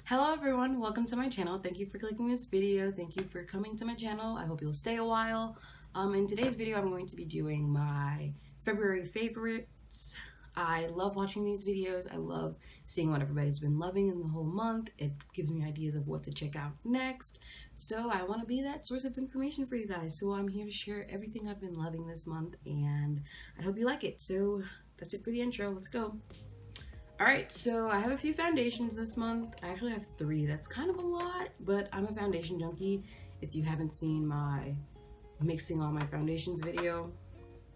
Hello everyone, welcome to my channel. Thank you for clicking this video. Thank you for coming to my channel. I hope you'll stay a while. In today's video, I'm going to be doing my February favorites. I love watching these videos. I love seeing what everybody's been loving in the whole month. It gives me ideas of what to check out next. So I want to be that source of information for you guys. So I'm here to share everything I've been loving this month, and I hope you like it. So that's it for the intro. Let's go. Alright, so I have a few foundations this month. I actually have 3. That's kind of a lot, but I'm a foundation junkie. If you haven't seen my mixing all my foundations video,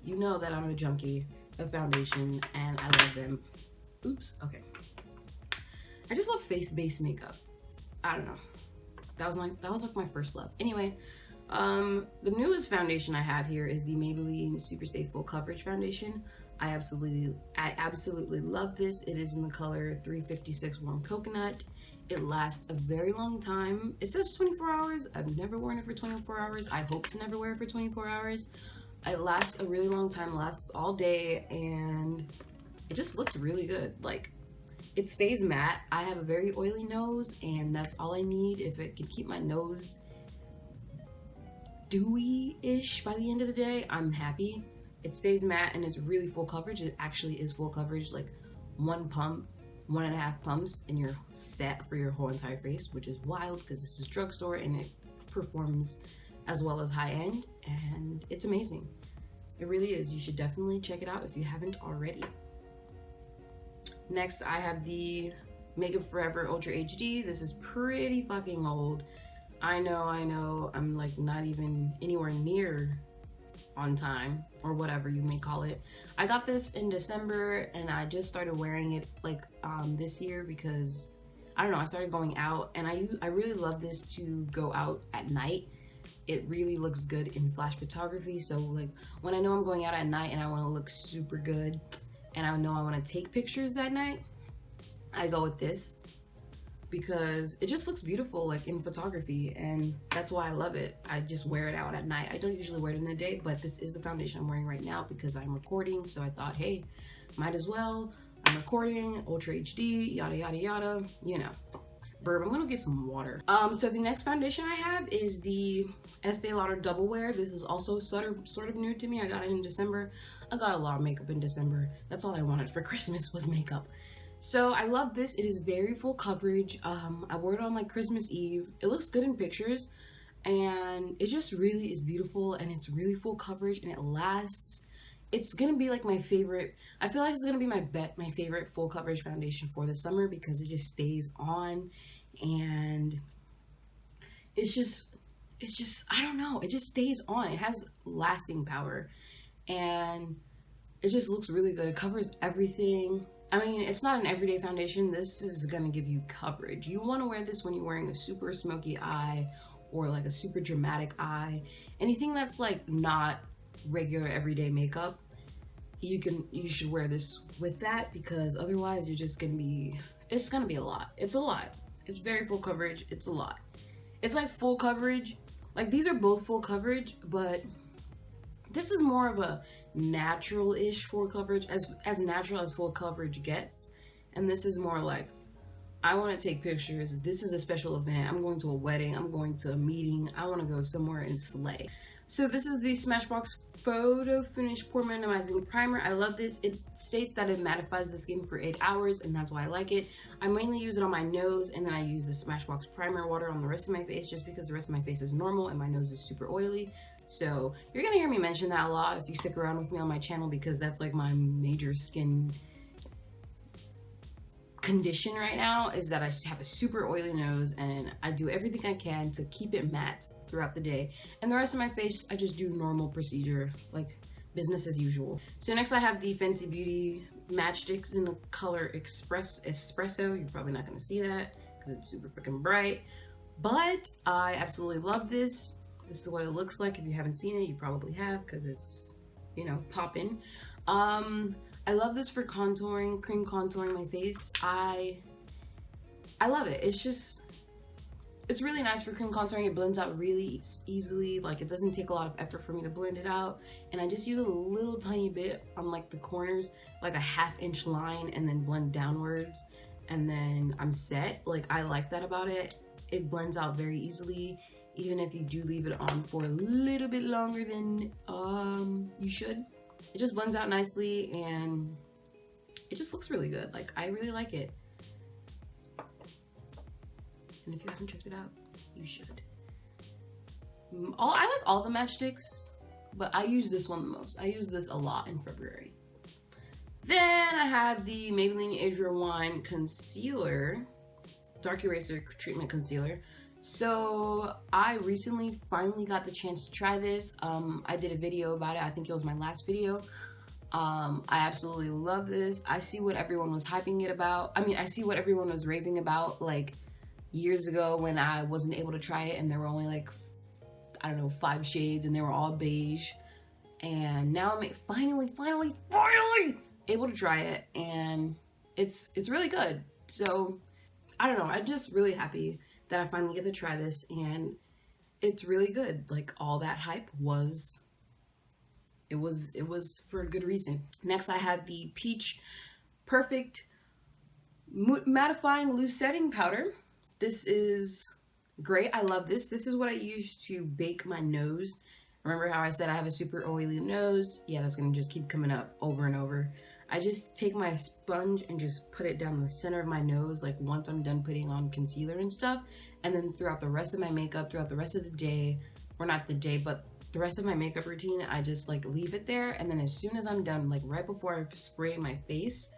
you know that I'm a junkie of foundation and I love them. Oops, okay. I just love face-based makeup. I don't know. That was like my first love. Anyway, the newest foundation I have here is the Maybelline Superstay Full Coverage Foundation. I absolutely love this. It is in the color 356 Warm Coconut. It lasts a very long time. It says 24 hours. I've never worn it for 24 hours. I hope to never wear it for 24 hours. It lasts a really long time, lasts all day, and it just looks really good. Like, it stays matte. I have a very oily nose, and that's all I need. If it can keep my nose dewy-ish by the end of the day, I'm happy. It stays matte and it's really full coverage. It actually is full coverage, like 1 pump, 1.5 pumps, and you're set for your whole entire face, which is wild because this is drugstore and it performs as well as high-end, and it's amazing. It really is. You should definitely check it out if you haven't already. Next, I have the Makeup Forever Ultra HD. This is pretty fucking old. I know. I'm like not even anywhere near on time, or whatever you may call it. I got this in December and I just started wearing it like this year because I don't know, I started going out, and I really love this to go out at night. It really looks good in flash photography. So like when I know I'm going out at night and I want to look super good and I know I want to take pictures that night, I go with this because it just looks beautiful like in photography, and that's why I love it. I just wear it out at night. I don't usually wear it in the day, but this is the foundation I'm wearing right now because I'm recording, so I thought, hey, might as well. I'm recording, Ultra HD, yada yada yada, you know. Burp, I'm gonna get some water. So the next foundation I have is the Estee Lauder Double Wear. This is also sort of new to me. I got it in December. I got a lot of makeup in December. That's all I wanted for Christmas was makeup. So I love this. It is very full coverage. I wore it on like Christmas Eve. It looks good in pictures, and it just really is beautiful, and it's really full coverage, and it lasts. It's gonna be like my favorite. I feel like it's gonna be my favorite full coverage foundation for the summer because it just stays on, and it's just I don't know. It just stays on. It has lasting power, and it just looks really good. It covers everything. I mean, it's not an everyday foundation. This is gonna give you coverage. You wanna wear this when you're wearing a super smoky eye or like a super dramatic eye. Anything that's like not regular everyday makeup, you should wear this with that, because otherwise you're just gonna be, it's gonna be a lot. It's a lot. It's very full coverage. It's a lot. It's like full coverage. Like these are both full coverage, but this is more of a natural-ish full coverage, as natural as full coverage gets. And this is more like, I want to take pictures. This is a special event. I'm going to a wedding. I'm going to a meeting. I want to go somewhere and slay. So this is the Smashbox Photo Finish Pore Minimizing Primer. I love this. It states that it mattifies the skin for 8 hours, and that's why I like it. I mainly use it on my nose, and then I use the Smashbox Primer water on the rest of my face, just because the rest of my face is normal and my nose is super oily. So you're gonna hear me mention that a lot if you stick around with me on my channel, because that's like my major skin condition right now, is that I have a super oily nose, and I do everything I can to keep it matte throughout the day. And the rest of my face, I just do normal procedure, like business as usual. So next I have the Fenty Beauty Matchsticks in the color Espresso. You're probably not gonna see that because it's super freaking bright, but I absolutely love this. This is what it looks like. If you haven't seen it, you probably have, because it's, you know, poppin'. I love this for contouring, cream contouring my face. I love it. It's really nice for cream contouring. It blends out really easily. Like, it doesn't take a lot of effort for me to blend it out. And I just use a little tiny bit on like the corners, like a 1/2 inch line, and then blend downwards. and then I'm set. Like, I like that about it. It blends out very easily, even if you do leave it on for a little bit longer than you should. It just blends out nicely, and it just looks really good. Like, I really like it. And if you haven't checked it out, you should. I like all the Matchsticks, but I use this one the most. I use this a lot in February. Then I have the Maybelline Age Rewind Concealer, Dark Eraser Treatment Concealer. So I recently finally got the chance to try this. I did a video about it. I think it was my last video. I absolutely love this. I see what everyone was hyping it about. I mean, I see what everyone was raving about like years ago when I wasn't able to try it and there were only like, I don't know, 5 shades and they were all beige. And now I'm finally able to try it, and it's really good. So I don't know, I'm just really happy that I finally get to try this, and it's really good. Like, all that hype was for a good reason. Next I have the Peach Perfect Mattifying Loose Setting Powder. This is great. I love this. This is what I use to bake my nose. Remember how I said I have a super oily nose? Yeah, that's gonna just keep coming up over and over. I just take my sponge and just put it down the center of my nose, like once I'm done putting on concealer and stuff. And then throughout the rest of my makeup, throughout the rest of the day, or not the day, but the rest of my makeup routine, I just like leave it there. And then as soon as I'm done, like right before I spray my face,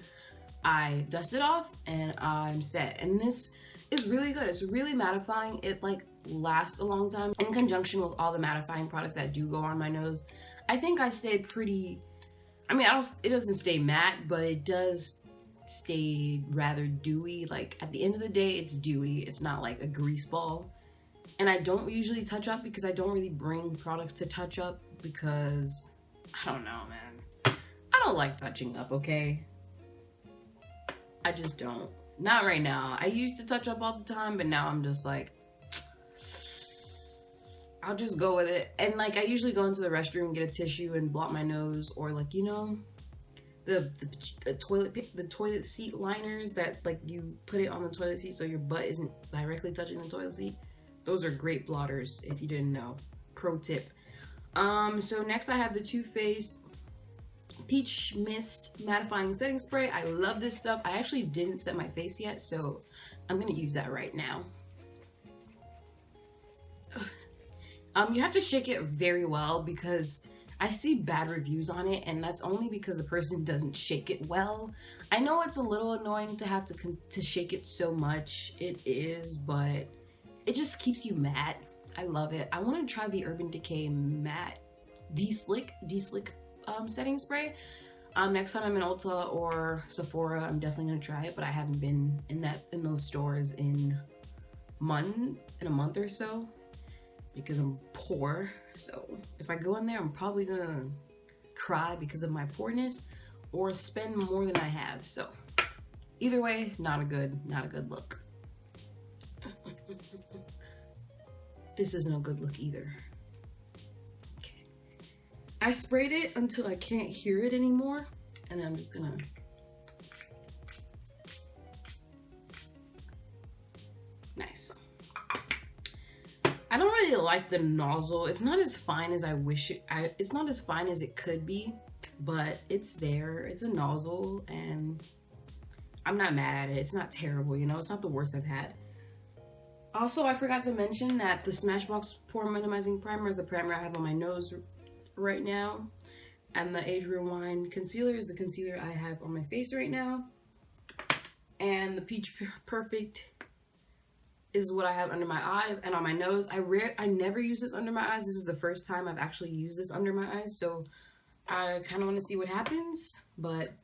I dust it off and I'm set. And this is really good. It's really mattifying. It like lasts a long time. In conjunction with all the mattifying products that do go on my nose, I think I stay pretty, I mean, it doesn't stay matte, but it does stay rather dewy. Like, at the end of the day, it's dewy. It's not like a grease ball. And I don't usually touch up because I don't really bring products to touch up because, I don't know, man. I don't like touching up, okay? I just don't. Not right now. I used to touch up all the time, but now I'm just like, I'll just go with it. And like, I usually go into the restroom, get a tissue and blot my nose, or like, you know, the toilet seat liners that like you put it on the toilet seat so your butt isn't directly touching the toilet seat. Those are great blotters if you didn't know. Pro tip. So next I have the Too Faced Peach Mist Mattifying Setting Spray. I love this stuff. I actually didn't set my face yet, so I'm gonna use that right now. You have to shake it very well because I see bad reviews on it, and that's only because the person doesn't shake it well. I know it's a little annoying to have to shake it so much. It is, but it just keeps you matte. I love it. I want to try the Urban Decay Matte De-Slick setting spray. Next time I'm in Ulta or Sephora, I'm definitely gonna try it, but I haven't been in those stores in a month or so because I'm poor. So if I go in there, I'm probably gonna cry because of my poorness or spend more than I have. So either way, not a good look. This is no good look either. Okay. I sprayed it until I can't hear it anymore, and then I'm just gonna nice. I don't really like the nozzle. It's not as fine as I wish it's not as fine as it could be, but it's there. It's a nozzle, and I'm not mad at it. It's not terrible, you know? It's not the worst I've had. Also, I forgot to mention that the Smashbox Pore Minimizing Primer is the primer I have on my nose right now. And the Age Rewind Concealer is the concealer I have on my face right now. And the Peach Perfect is what I have under my eyes and on my nose. I never use this under my eyes. This is the first time I've actually used this under my eyes. So I kind of want to see what happens. But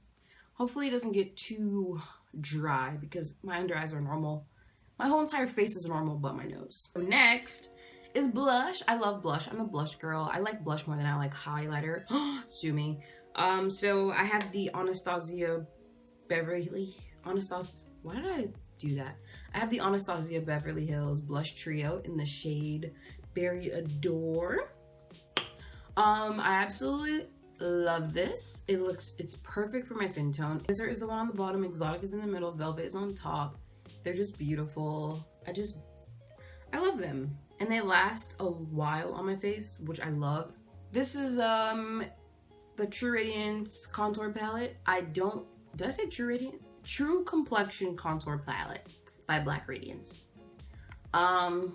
hopefully it doesn't get too dry because my under eyes are normal. My whole entire face is normal but my nose. Next is blush. I love blush. I'm a blush girl. I like blush more than I like highlighter. Sue me. So I have the Anastasia Beverly. Why did I do that? I have the Anastasia Beverly Hills Blush Trio in the shade Berry Adore. I absolutely love this. It's perfect for my skin tone. Scissor is the one on the bottom, Exotic is in the middle, Velvet is on top. They're just beautiful. I love them. And they last a while on my face, which I love. This is the True Radiance contour palette. Did I say True Radiance? True Complexion contour palette by Black Radiance. I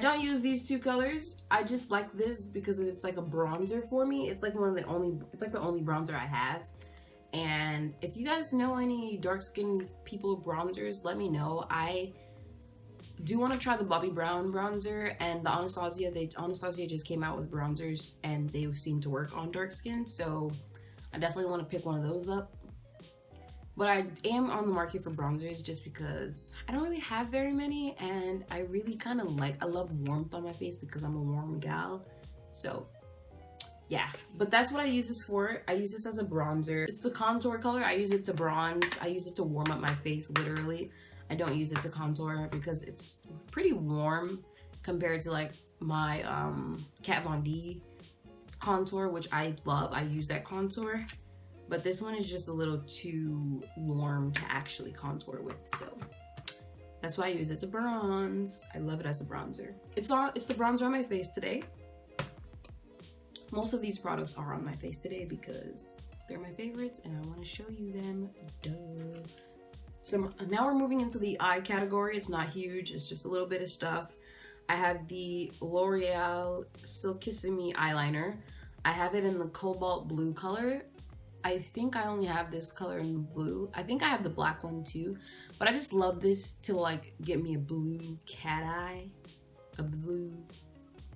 don't use these two colors. I just like this because it's like a bronzer for me. It's like the only bronzer I have. And if you guys know any dark skinned people bronzers, let me know. I do want to try the Bobbi Brown bronzer and the Anastasia. Anastasia just came out with bronzers and they seem to work on dark skin, so I definitely want to pick one of those up. But I am on the market for bronzers just because I don't really have very many, and I really kind of I love warmth on my face because I'm a warm gal. So yeah, but that's what I use this for. I use this as a bronzer. It's the contour color. I use it to bronze. I use it to warm up my face, literally. I don't use it to contour because it's pretty warm compared to like my Kat Von D contour, which I love. I use that contour. But this one is just a little too warm to actually contour with, so that's why I use it to bronze. I love it as a bronzer. It's the bronzer on my face today. Most of these products are on my face today because they're my favorites and I want to show you them. Duh. So now we're moving into the eye category. It's not huge, it's just a little bit of stuff. I have the L'Oreal SIlkissime eyeliner. I have it in the cobalt blue color. I think I only have this color in blue. I think I have the black one too, but I just love this to like get me a blue cat eye, a blue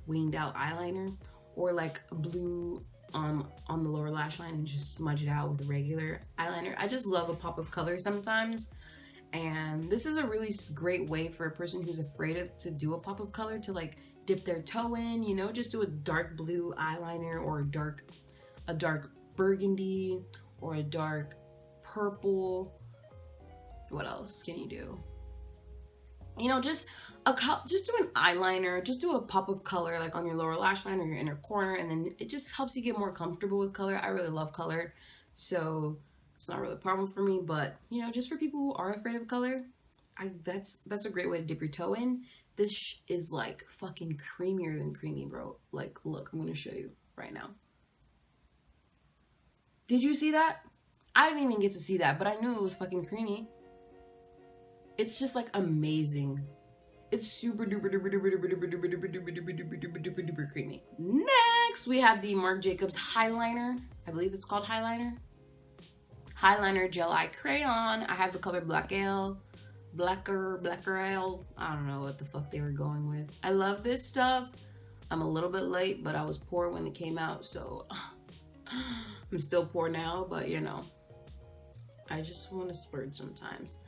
winged out eyeliner, or like a blue on the lower lash line and just smudge it out with a regular eyeliner. I just love a pop of color sometimes, and this is a really great way for a person who's afraid to do a pop of color to like dip their toe in, you know, just do a dark blue eyeliner or a dark burgundy or a dark purple. What else can you do? You know, just do an eyeliner, just do a pop of color like on your lower lash line or your inner corner, and then it just helps you get more comfortable with color. I really love color, so it's not really a problem for me, but you know, just for people who are afraid of color, that's a great way to dip your toe in. This is like fucking creamier than creamy, bro. Like, look, I'm gonna show you right now. Did you see that? I didn't even get to see that, but I knew it was fucking creamy. It's just like amazing. It's super duper duper duper duper duper duper duper duper duper duper duper duper duper creamy. Next, we have the Marc Jacobs Highliner. I believe it's called Highliner. Highliner Gel Eye Crayon. I have the color Blacquer. I don't know what the fuck they were going with. I love this stuff. I'm a little bit late, but I was poor when it came out, so I'm still poor now, but you know, I just want to splurge sometimes.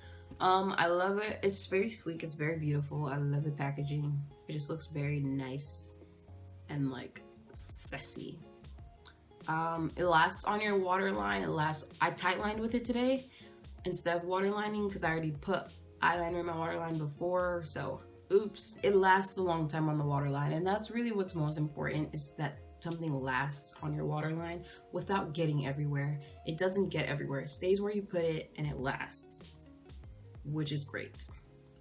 I love it. It's very sleek. It's very beautiful. I love the packaging. It just looks very nice and like sassy. It lasts on your waterline. I tightlined with it today instead of waterlining because I already put eyeliner in my waterline before, so oops. It lasts a long time on the waterline, and that's really what's most important, is that something lasts on your waterline without getting everywhere. It doesn't get everywhere. It stays where you put it and it lasts, which is great,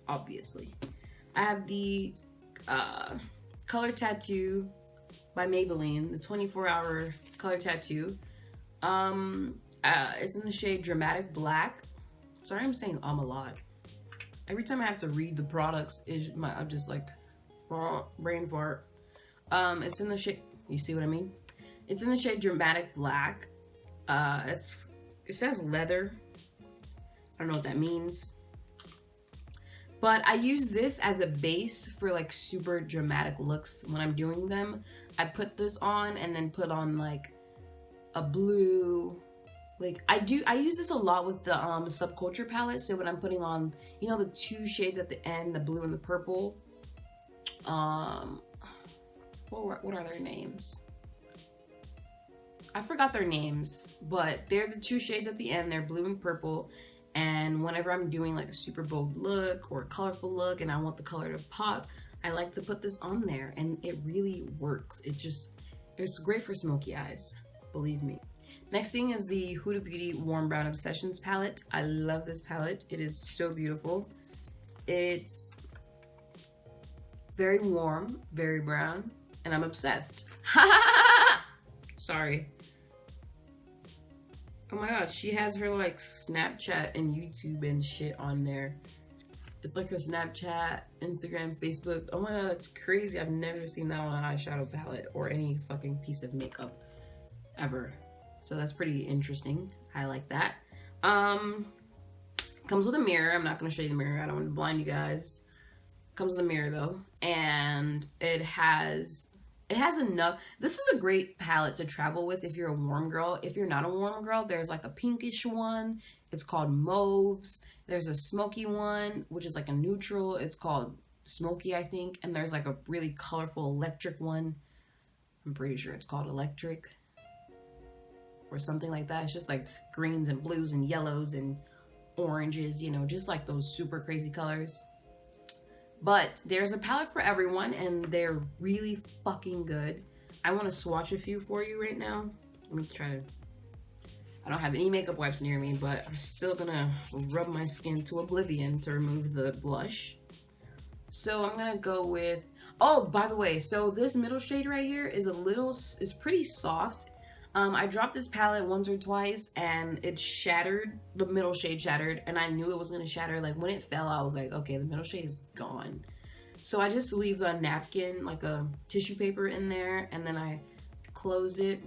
obviously. I have the Color Tattoo by Maybelline, the 24-hour color tattoo. It's in the shade Dramatic Black. Sorry, I'm saying a lot. Every time I have to read the products, I'm just like, brain fart. It's in the shade, you see what I mean? It's in the shade Dramatic Black. It says leather. I don't know what that means. But I use this as a base for like super dramatic looks when I'm doing them. I put this on and then put on like a blue. Like I use this a lot with the Subculture palette. So when I'm putting on, you know, the two shades at the end, the blue and the purple. What are their names? I forgot their names, but they're the two shades at the end. They're blue and purple. And whenever I'm doing like a super bold look or a colorful look and I want the color to pop, I like to put this on there, and it really works. It It's great for smoky eyes, believe me. Next thing is the Huda Beauty Warm Brown Obsessions palette. I love this palette. It is so beautiful. It's very warm, very brown, and I'm obsessed. Sorry. Oh my god, she has her like Snapchat and YouTube and shit on there. It's like her Snapchat, Instagram, Facebook. Oh my god, that's crazy. I've never seen that on an eyeshadow palette or any fucking piece of makeup ever. So that's pretty interesting. I like that. Comes with a mirror. I'm not gonna show you the mirror. I don't want to blind you guys. Comes with a mirror though, and it has enough. This is a great palette to travel with if you're a warm girl. If you're not a warm girl, there's like a pinkish one. It's called Mauves. There's a smoky one, which is like a neutral. It's called Smoky, I think. And there's like a really colorful electric one. I'm pretty sure it's called Electric or something like that. It's just like greens and blues and yellows and oranges, you know, just like those super crazy colors. But there's a palette for everyone, and they're really fucking good. I want to swatch a few for you right now. Let me try to... I don't have any makeup wipes near me, but I'm still gonna rub my skin to oblivion to remove the blush. So I'm gonna go with... Oh, by the way, so this middle shade right here is a little... It's pretty soft. I dropped this palette once or twice and it shattered. The middle shade shattered, and I knew it was gonna shatter. Like when it fell, I was like, okay, the middle shade is gone. So I just leave a napkin, like a tissue paper in there, and then I close it.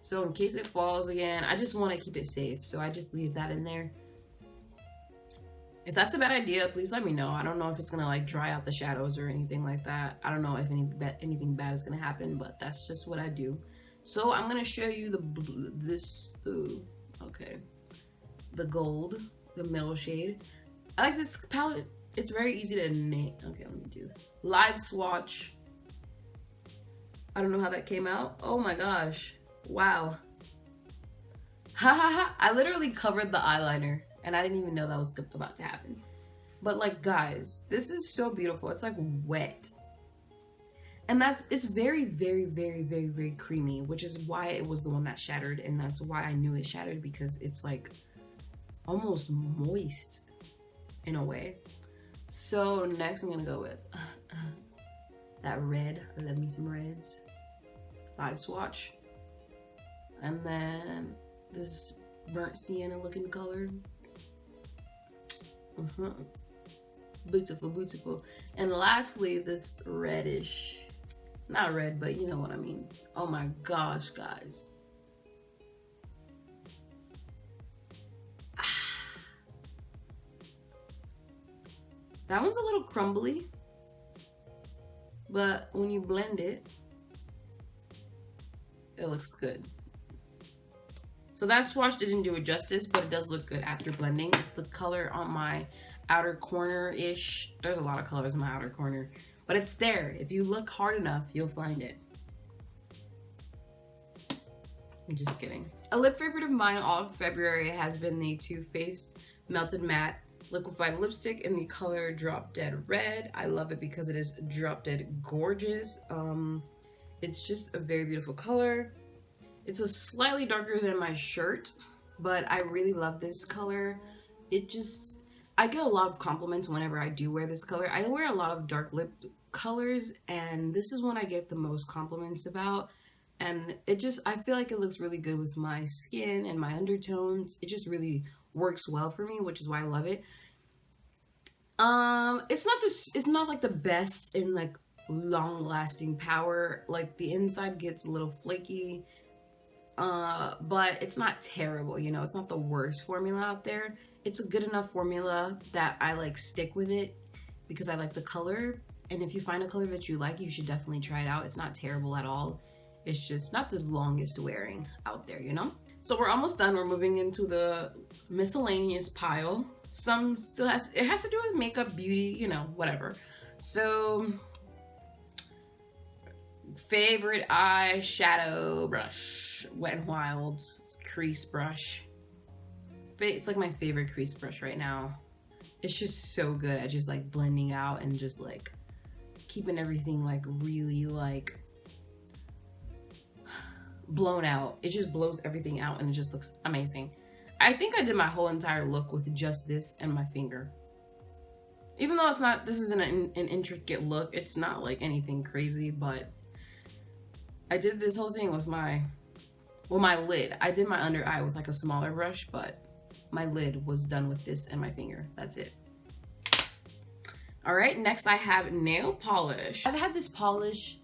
So in case it falls again, I just want to keep it safe. So I just leave that in there. If that's a bad idea, please let me know. I don't know if it's gonna like dry out the shadows or anything like that. I don't know if anything bad is gonna happen, but that's just what I do. So I'm gonna show you the gold, the middle shade. I like this palette. It's very easy to name. Okay, let me do live swatch. I don't know how that came out. Oh my gosh, wow. Ha ha ha. I literally covered the eyeliner and I didn't even know that was about to happen. But like, guys, this is so beautiful. It's like wet. And it's very, very, very, very, very creamy, which is why it was the one that shattered. And that's why I knew it shattered, because it's like almost moist in a way. So next I'm gonna go with that red. I love me some reds. Live swatch. And then this burnt sienna looking color. Beautiful, beautiful. And lastly, this reddish. Not red, but you know what I mean. Oh my gosh, guys. That one's a little crumbly, but when you blend it, it looks good. So that swatch didn't do it justice, but it does look good after blending. The color on my outer corner-ish. There's a lot of colors in my outer corner. But it's there. If you look hard enough, you'll find it. I'm just kidding. A lip favorite of mine all of February has been the Too Faced Melted Matte Liquefied Lipstick in the color Drop Dead Red. I love it because it is drop dead gorgeous. It's just a very beautiful color. It's a slightly darker than my shirt, but I really love this color. I get a lot of compliments whenever I do wear this color. I wear a lot of dark lip colors, and this is one I get the most compliments about. And I feel like it looks really good with my skin and my undertones. It just really works well for me, which is why I love it. It's not like the best in like long lasting power. Like the inside gets a little flaky, but it's not terrible, you know. It's not the worst formula out there. It's a good enough formula that I like stick with it because I like the color. And if you find a color that you like, you should definitely try it out. It's not terrible at all. It's just not the longest wearing out there, you know? So we're almost done. We're moving into the miscellaneous pile. It has to do with makeup, beauty, you know, whatever. So, favorite eyeshadow brush, Wet n Wild crease brush. It's like my favorite crease brush right now. It's just so good at just like blending out and just like keeping everything like really like blown out. It just blows everything out and it just looks amazing. I think I did my whole entire look with just this and my finger. Even though it's not, this isn't an intricate look, it's not like anything crazy, but I did this whole thing with my, well, my lid. I did my under eye with like a smaller brush, but my lid was done with this and my finger. That's it. All right, next I have nail polish. I've had this polish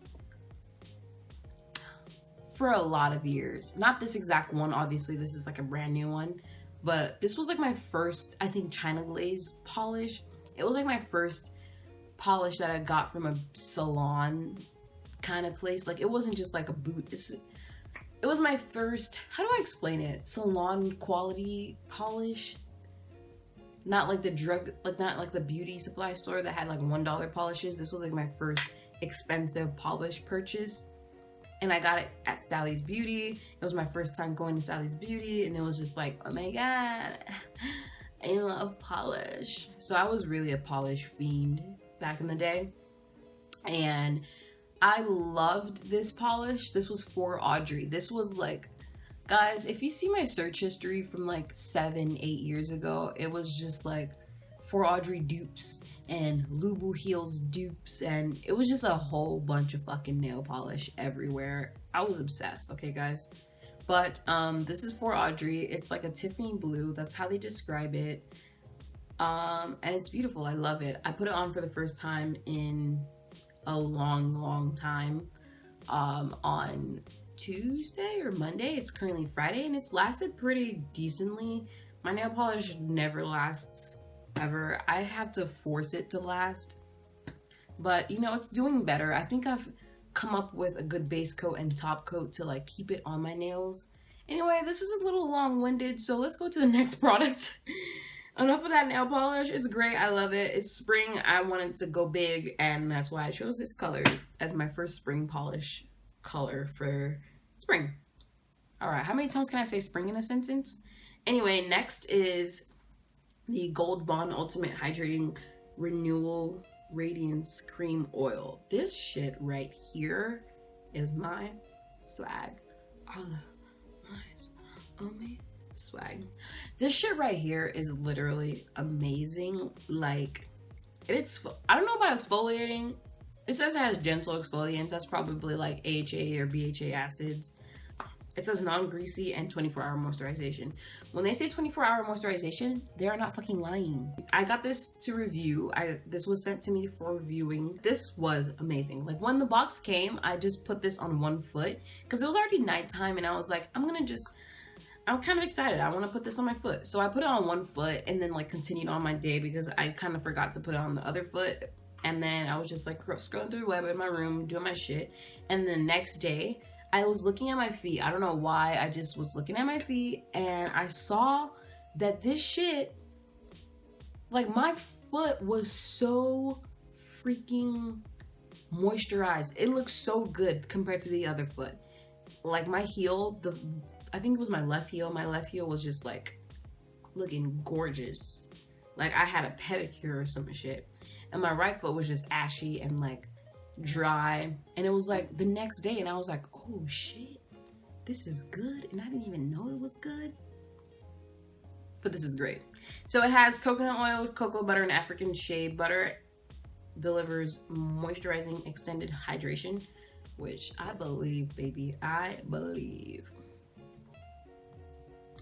for a lot of years. Not this exact one, obviously, this is like a brand new one, but this was like my first, I think, China glaze polish. It was like my first polish that I got from a salon kind of place. Like, it wasn't just like a boot. It was my first, how do I explain it? Salon quality polish. Not like the drug, like not like the beauty supply store that had like $1 polishes. This was like my first expensive polish purchase. And I got it at Sally's Beauty. It was my first time going to Sally's Beauty. And it was just like, oh my God, I love polish. So I was really a polish fiend back in the day. And I loved this polish. This was for Audrey. This was like, guys, if you see my search history from like 7-8 years ago, it was just like for Audrey dupes and Lubu Heels dupes, and it was just a whole bunch of fucking nail polish everywhere. I was obsessed, okay guys? But this is for Audrey. It's like a Tiffany blue. That's how they describe it. And it's beautiful. I love it. I put it on for the first time in a long time on Tuesday or Monday. It's currently Friday and it's lasted pretty decently. My nail polish never lasts ever. I have to force it to last, but you know, it's doing better. I think I've come up with a good base coat and top coat to like keep it on my nails. Anyway, this is a little long-winded, so let's go to the next product. Enough of that nail polish. It's great. I love it. It's spring. I wanted to go big, and that's why I chose this color as my first spring polish color for spring. All right, how many times can I say spring in a sentence? Anyway, next is the Gold Bond Ultimate Hydrating Renewal Radiance Cream Oil. This shit right here is my swag. All my swag. This shit right here is literally amazing. Like, it's, I don't know about exfoliating. It says it has gentle exfoliants. That's probably like AHA or BHA acids. It says non-greasy and 24-hour moisturization. When they say 24-hour moisturization, they are not fucking lying. I got this to review. This was sent to me for reviewing. This was amazing. Like, when the box came, I just put this on one foot because it was already nighttime and I was like, I'm kind of excited. I want to put this on my foot. So I put it on one foot and then like continued on my day because I kind of forgot to put it on the other foot. And then I was just like scrolling through the web in my room, doing my shit. And the next day, I was looking at my feet. I don't know why. I just was looking at my feet and I saw that this shit, like, my foot was so freaking moisturized. It looked so good compared to the other foot. Like, my heel, I think it was my left heel. My left heel was just like looking gorgeous. Like, I had a pedicure or some shit. And my right foot was just ashy and like dry. And it was like the next day and I was like, oh shit, this is good. And I didn't even know it was good. But this is great. So it has coconut oil, cocoa butter, and African shea butter. Delivers moisturizing extended hydration, which I believe, baby. I believe.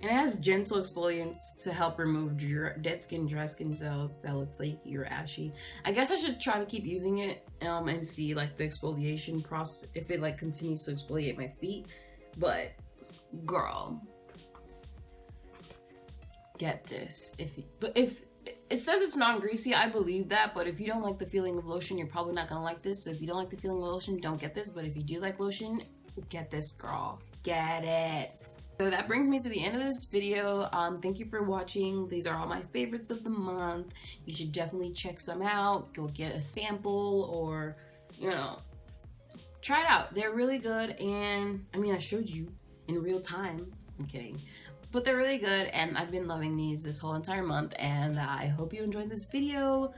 And it has gentle exfoliants to help remove dead skin, dry skin cells that look flaky or ashy. I guess I should try to keep using it and see like the exfoliation process, if it like continues to exfoliate my feet. But girl, get this. If it says it's non-greasy, I believe that. But if you don't like the feeling of lotion, you're probably not gonna like this. So if you don't like the feeling of lotion, don't get this. But if you do like lotion, get this, girl. Get it. So that brings me to the end of this video. Thank you for watching. These are all my favorites of the month. You should definitely check some out. Go get a sample or, you know, try it out. They're really good. And I mean, I showed you in real time. I'm kidding. But they're really good. And I've been loving these this whole entire month. And I hope you enjoyed this video.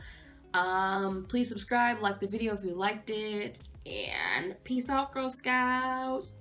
Please subscribe, like the video if you liked it. And peace out, Girl Scouts.